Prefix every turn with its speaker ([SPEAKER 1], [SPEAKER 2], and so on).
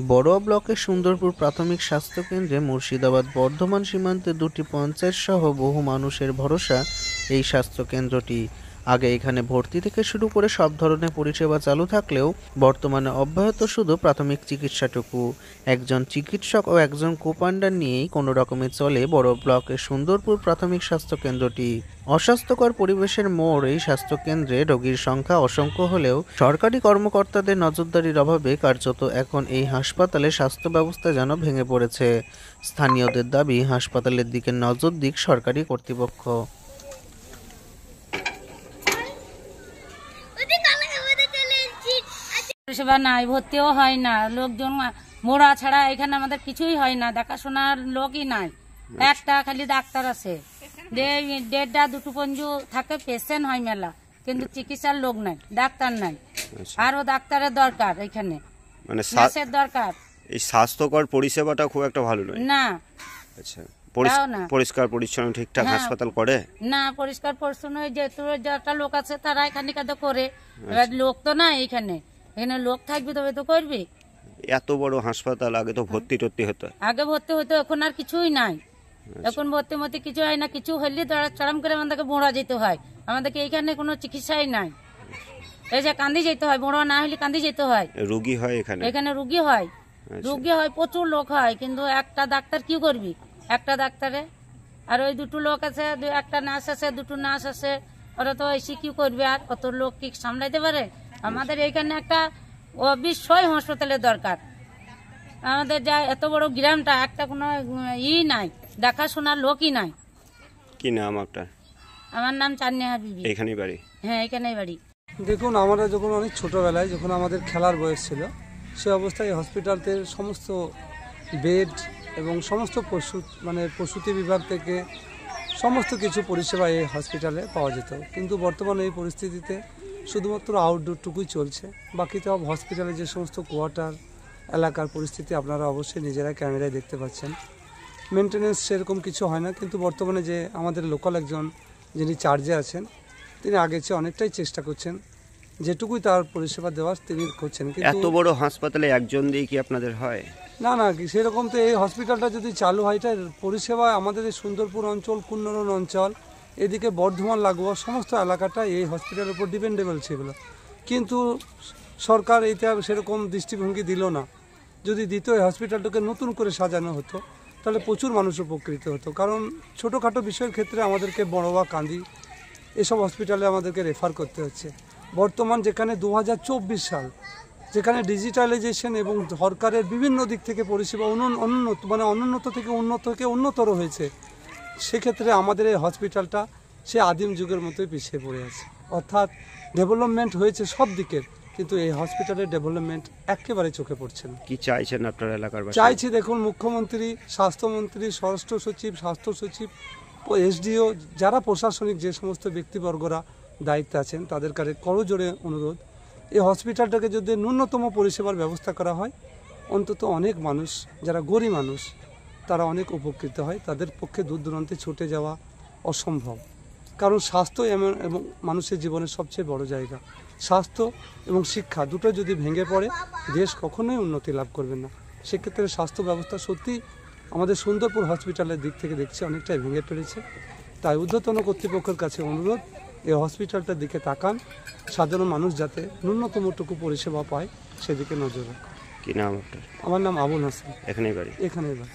[SPEAKER 1] বড়ুয়া ব্লকের সুন্দরপুর প্রাথমিক স্বাস্থ্য কেন্দ্রে মুর্শিদাবাদ বর্ধমান সীমান্তে দুটি পঞ্চায়েত সহ বহু মানুষের ভরসা এই স্বাস্থ্য কেন্দ্রটি। আগে এখানে ভর্তি থেকে শুরু করে সব ধরনের পরিষেবা চালু থাকলেও বর্তমানে অব্যাহত শুধু প্রাথমিক চিকিৎসাটুকু। একজন চিকিৎসক ও একজন কোপান্ডার নিয়েই কোনো রকমে চলে বড়ুয়া ব্লকের সুন্দরপুর প্রাথমিক স্বাস্থ্য কেন্দ্রটি। অস্বাস্থ্যকর পরিবেশের মোড় এই স্বাস্থ্যকেন্দ্রে রোগীর সংখ্যা অসংখ্য হলেও সরকারি কর্মকর্তাদের নজরদারির অভাবে কার্যত এখন এই হাসপাতালে স্বাস্থ্য ব্যবস্থা যেন ভেঙে পড়েছে। স্থানীয়দের দাবি, হাসপাতালের দিকে নজর দিক সরকারি কর্তৃপক্ষ।
[SPEAKER 2] পরিষেবা নাই, ভর্তিও হয় না, লোকজন মোড়া ছাড়া এখানে আমাদের কিছুই হয় না, দেখাশোনার লোকই নাই। একটা খালি ডাক্তার আছে, 1.5টা 2টো পঞ্জু থাকে, পেশেন্ট হয় মেলা, কিন্তু চিকিৎসার লোক নাই, ডাক্তার নাই। আরো ডাক্তারের দরকার, এখানে মানে নার্সের দরকার।
[SPEAKER 3] এই স্বাস্থ্যকর পরিষেবাটা খুব একটা ভালো নয় না। আচ্ছা, পরিষ্কার পরিচ্ছন্ন ঠিকঠাক হাসপাতাল করে
[SPEAKER 2] না? পরিষ্কার পরিচ্ছন্ন যেহেতু যেটা লোক আছে তারা এখানে কাজ করে, এবার লোক তো না এখানে লোক থাকবে তবে তো করবে।
[SPEAKER 3] এত বড় হাসপাতাল, আগে তো ভর্তি হতো,
[SPEAKER 2] আগে ভর্তি হতো, এখন আর কিছুই নাই। এখন ভর্তি মধ্যে কিছু হয় না, কিছু হলে চরম করে আমাদেরকে বোড়া যেতে হয়, আমাদেরকে এইখানে কোনো চিকিৎসাই নাই। এই যে কান্দি যেতে হয়, বোড়া না হলে কান্দি যেতে হয়।
[SPEAKER 3] রোগী হয়
[SPEAKER 2] এখানে রোগী হয়, প্রচুর লোক হয়, কিন্তু একটা ডাক্তার কি করবি, একটা ডাক্তারে আর ওই 2টো লোক আছে, একটা নার্স আছে, 2টো নার্স আছে, ওরা তো এসে কি করবে, আর কত লোক কি সামলাইতে পারে? আমাদের এইখানে একটা অবশ্যই হাসপাতালের দরকার। আমাদের যা এত বড় গ্রামটা, একটা কোনো নাই, দেখাশোনার লোকই নাই।
[SPEAKER 3] কি নাম আপনার?
[SPEAKER 2] আমার নাম চান্নিয়া বিবি।
[SPEAKER 3] এখানেই বাড়ি?
[SPEAKER 2] হ্যাঁ, এখানেই বাড়ি।
[SPEAKER 4] দেখুন, আমরা যখন অনেক ছোটবেলায়, যখন আমাদের খেলার বয়স ছিল, সে অবস্থায় হসপিটালের সমস্ত বেড এবং সমস্ত প্রসূতি বিভাগ থেকে সমস্ত কিছু পরিষেবা এই হসপিটালে পাওয়া যেত। কিন্তু বর্তমানে এই পরিস্থিতিতে শুধুমাত্র আউটডোরটুকুই চলছে, বাকি তো হসপিটালে যে সমস্ত কোয়ার্টার এলাকার পরিস্থিতি আপনারা অবশ্যই নিজেরা ক্যামেরায় দেখতে পাচ্ছেন। মেনটেনেন্স সেরকম কিছু হয় না, কিন্তু বর্তমানে যে আমাদের লোকাল একজন যিনি চার্জে আছেন, তিনি আগের চেয়ে অনেকটাই চেষ্টা করছেন, যেটুকুই তার পরিষেবা দেওয়ার তিনি করছেন।
[SPEAKER 3] এত বড় হাসপাতালে একজন দিয়ে কি আপনাদের হয়?
[SPEAKER 4] না, সেরকম তো এই হসপিটালটা যদি চালু হয়, এটা পরিষেবা আমাদের এই সুন্দরপুর অঞ্চল, কুন্নরন অঞ্চল, এদিকে বর্ধমান লাগোয়া সমস্ত এলাকাটা এই হসপিটালের উপর ডিপেন্ডেবল ছিল, কিন্তু সরকার এইটা সেরকম দৃষ্টিভঙ্গি দিল না। যদি দিত, এই হসপিটালটাকে নতুন করে সাজানো হতো, তাহলে প্রচুর মানুষ উপকৃত হতো। কারণ ছোটোখাটো বিষয়ের ক্ষেত্রে আমাদেরকে বড়োয়া, কান্দি এসব হসপিটালে আমাদেরকে রেফার করতে হচ্ছে। বর্তমান যেখানে 2024 সাল, যেখানে ডিজিটালাইজেশন এবং সরকারের বিভিন্ন দিক থেকে পরিষেবা অনুন্নত থেকে উন্নতর হয়েছে, সেক্ষেত্রে আমাদের এই হসপিটালটা সে আদিম যুগের মতোই পিছিয়ে পড়ে আছে। অর্থাৎ ডেভেলপমেন্ট হয়েছে সব দিকের, কিন্তু এই হসপিটালের ডেভেলপমেন্ট একেবারে চোখে পড়ছে না।
[SPEAKER 3] কি চাইছেন আপনার এলাকার?
[SPEAKER 4] চাইছি, দেখুন, মুখ্যমন্ত্রী, স্বাস্থ্যমন্ত্রী, স্বরাষ্ট্র সচিব, স্বাস্থ্য সচিব, এসডিও, যারা প্রশাসনিক যে সমস্ত ব্যক্তিবর্গরা দায়িত্বে আছেন, তাদের কাছে করজোড়ে অনুরোধ, এই হসপিটালটাকে যদি ন্যূনতম পরিষেবার ব্যবস্থা করা হয়, অন্তত অনেক মানুষ, যারা গরিব মানুষ, তারা অনেক উপকৃত হয়। তাদের পক্ষে দূর দূরান্তে ছুটে যাওয়া অসম্ভব, কারণ স্বাস্থ্য এবং মানুষের জীবনের সবচেয়ে বড় জায়গা। স্বাস্থ্য এবং শিক্ষা দুটো যদি ভেঙে পড়ে, দেশ কখনোই উন্নতি লাভ করবে না। সেক্ষেত্রে স্বাস্থ্য ব্যবস্থা সত্যি আমাদের সুন্দরপুর হসপিটালের দিক থেকে দেখছি অনেকটাই ভেঙে পড়েছে। তাই ঊর্ধ্বতন কর্তৃপক্ষের কাছে অনুরোধ, এই হসপিটালটার দিকে তাকান, সাধারণ মানুষ যাতে ন্যূনতমটুকু পরিষেবা পায় সেদিকে নজর রাখুন।
[SPEAKER 3] কি নাম আপনার?
[SPEAKER 4] আমার নাম আবুল হাসান।
[SPEAKER 3] এখানেই বাড়ি?
[SPEAKER 4] এখানেই বাড়ি।